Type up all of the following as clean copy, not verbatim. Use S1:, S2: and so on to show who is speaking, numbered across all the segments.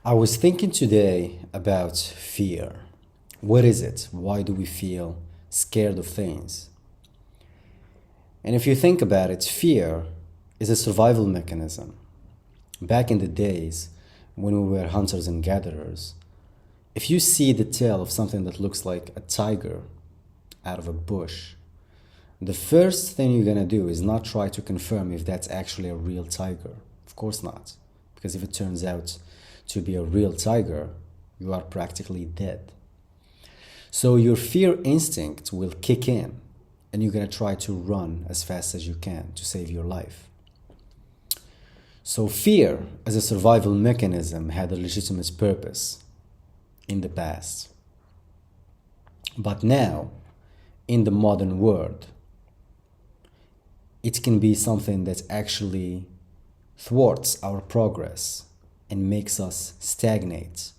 S1: I was thinking today about fear. What is it? Why do we feel scared of things? And if you think about it, fear is a survival mechanism. Back in the days when we were hunters and gatherers, if you see the tail of something that looks like a tiger out of a bush, the first thing you're gonna do is not try to confirm if that's actually a real tiger. Of course not. Because if it turns out to be a real tiger, you are practically dead. So your fear instinct will kick in and you're gonna try to run as fast as you can to save your life. So fear as a survival mechanism had a legitimate purpose in the past. But now, in the modern world, it can be something that actually thwarts our progress and makes us stagnate.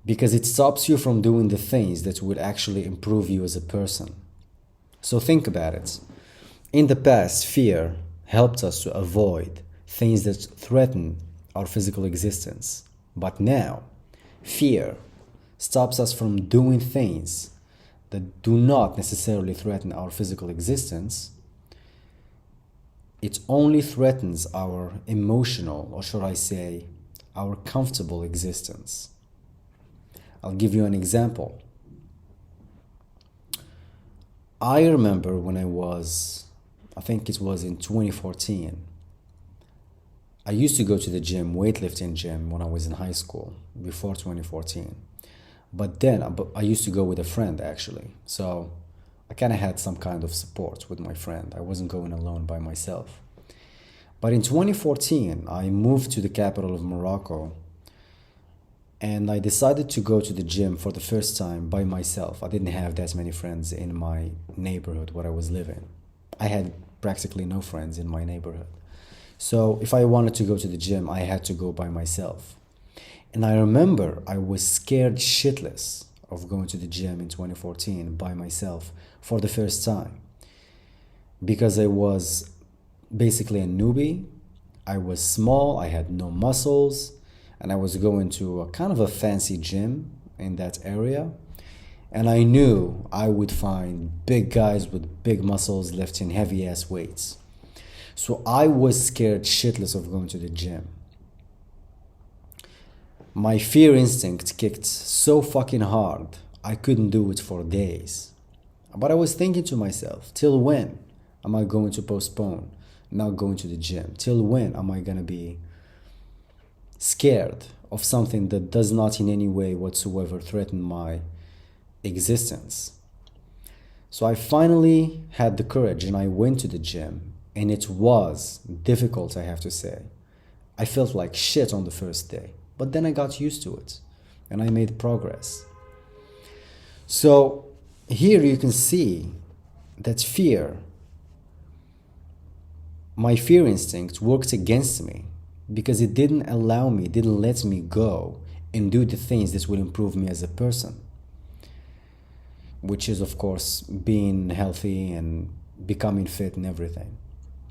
S1: Because it stops you from doing the things that would actually improve you as a person. So think about it. In the past, fear helped us to avoid things that threaten our physical existence. But now, fear stops us from doing things that do not necessarily threaten our physical existence. It only threatens our emotional, or should I say, our comfortable existence. I'll give you an example. I remember when I think it was in 2014, I used to go to the gym, weightlifting gym, when I was in high school, before 2014. But then I used to go with a friend actually. So I kind of had some kind of support with my friend. I wasn't going alone by myself. But in 2014, I moved to the capital of Morocco and I decided to go to the gym for the first time by myself. I didn't have that many friends in my neighborhood where I was living. I had practically no friends in my neighborhood. So if I wanted to go to the gym, I had to go by myself. And I remember I was scared shitless of going to the gym in 2014 by myself for the first time. Because I was basically a newbie. I was small, I had no muscles, and I was going to a kind of a fancy gym in that area. And I knew I would find big guys with big muscles lifting heavy ass weights. So I was scared shitless of going to the gym. My fear instinct kicked so fucking hard, I couldn't do it for days. But I was thinking to myself, till when am I going to postpone not going to the gym? Till when am I gonna be scared of something that does not in any way whatsoever threaten my existence? So I finally had the courage and I went to the gym, and it was difficult, I have to say. I felt like shit on the first day, but then I got used to it and I made progress. So here you can see that my fear instinct worked against me because it didn't let me go and do the things that will improve me as a person, which is of course being healthy and becoming fit and everything.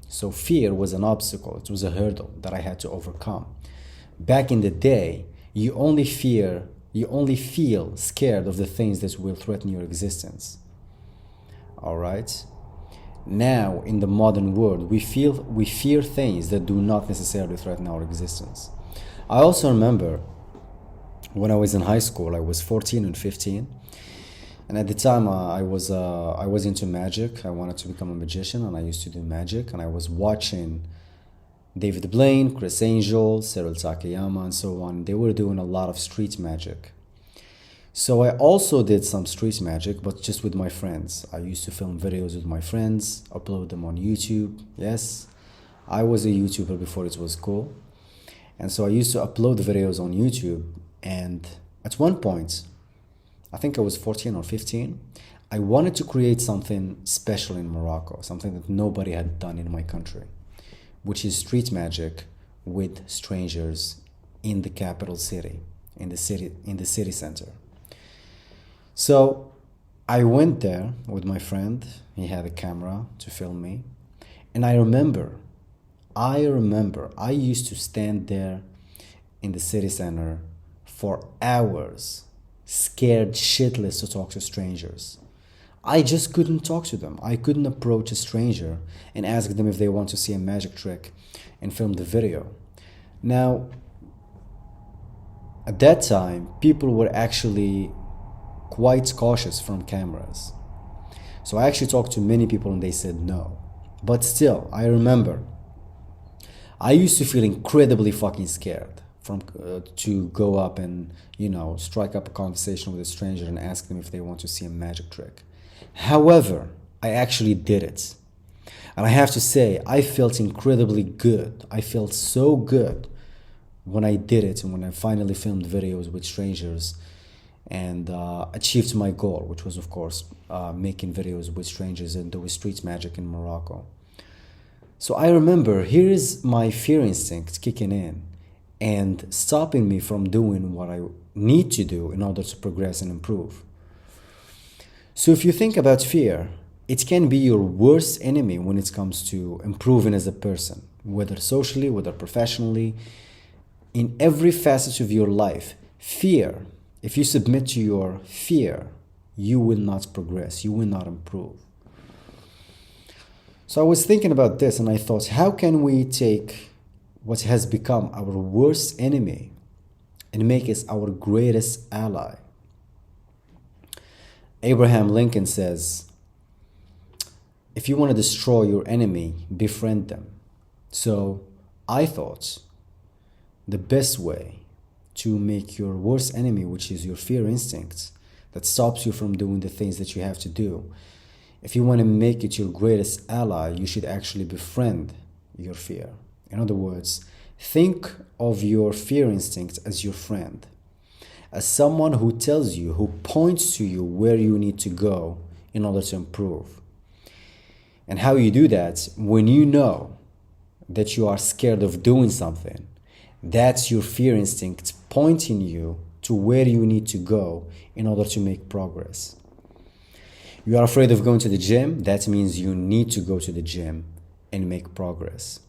S1: So fear was an obstacle, it was a hurdle that I had to overcome. Back in the day, you only feel scared of the things that will threaten your existence. All right? Now, in the modern world, we fear things that do not necessarily threaten our existence. I also remember when I was in high school, I was 14 and 15. And at the time, I was into magic. I wanted to become a magician, and I used to do magic. And I was watching David Blaine, Chris Angel, Cyril Takayama, and so on. They were doing a lot of street magic. So I also did some street magic, but just with my friends. I used to film videos with my friends, upload them on YouTube. Yes, I was a YouTuber before it was cool. And so I used to upload videos on YouTube. And at one point, I think I was 14 or 15, I wanted to create something special in Morocco, something that nobody had done in my country, which is street magic with strangers in the capital city, in the city center. So I went there with my friend. He had a camera to film me. And I remember I used to stand there in the city center for hours, scared shitless to talk to strangers. I just couldn't talk to them. I couldn't approach a stranger and ask them if they want to see a magic trick and film the video. Now, at that time, people were actually quite cautious from cameras. So I actually talked to many people and they said no. But still, I remember I used to feel incredibly fucking scared from to go up and, strike up a conversation with a stranger and ask them if they want to see a magic trick. However, I actually did it. And I have to say, I felt incredibly good. I felt so good when I did it and when I finally filmed videos with strangers and achieved my goal, which was, of course, making videos with strangers and doing street magic in Morocco. So I remember, here is my fear instinct kicking in and stopping me from doing what I need to do in order to progress and improve. So if you think about fear, it can be your worst enemy when it comes to improving as a person, whether socially, whether professionally, in every facet of your life. Fear, if you submit to your fear, you will not progress, you will not improve. So I was thinking about this and I thought, how can we take what has become our worst enemy and make it our greatest ally? Abraham Lincoln says, if you want to destroy your enemy, befriend them. So I thought the best way to make your worst enemy, which is your fear instinct, that stops you from doing the things that you have to do, if you want to make it your greatest ally, you should actually befriend your fear. In other words, think of your fear instinct as your friend, as someone who tells you, who points to you where you need to go in order to improve. And how you do that, when you know that you are scared of doing something, that's your fear instinct pointing you to where you need to go in order to make progress. You are afraid of going to the gym, that means you need to go to the gym and make progress.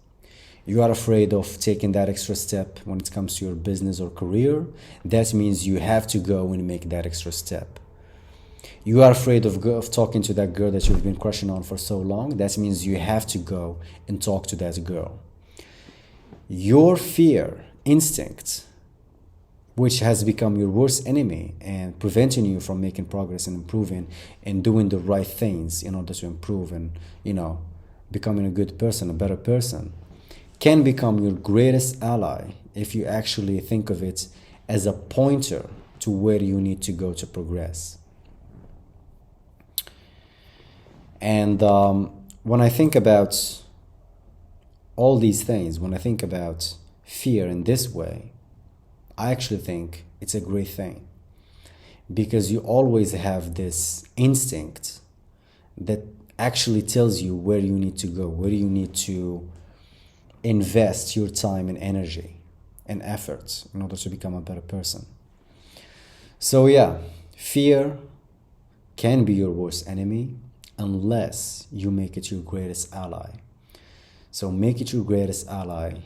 S1: You are afraid of taking that extra step when it comes to your business or career, that means you have to go and make that extra step. You are afraid of talking to that girl that you've been crushing on for so long, that means you have to go and talk to that girl. Your fear instinct, which has become your worst enemy and preventing you from making progress and improving and doing the right things in order to improve and, becoming a good person, a better person, can become your greatest ally if you actually think of it as a pointer to where you need to go to progress. And when I think about all these things, when I think about fear in this way, I actually think it's a great thing, because you always have this instinct that actually tells you where you need to go, where you need to invest your time and energy and effort in order to become a better person. So yeah, fear can be your worst enemy unless you make it your greatest ally. So make it your greatest ally.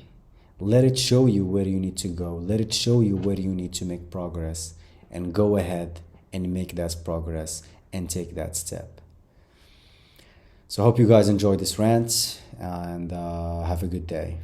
S1: Let it show you where you need to go. Let it show you where you need to make progress, and go ahead and make that progress and take that step. So I hope you guys enjoyed this rant, and have a good day.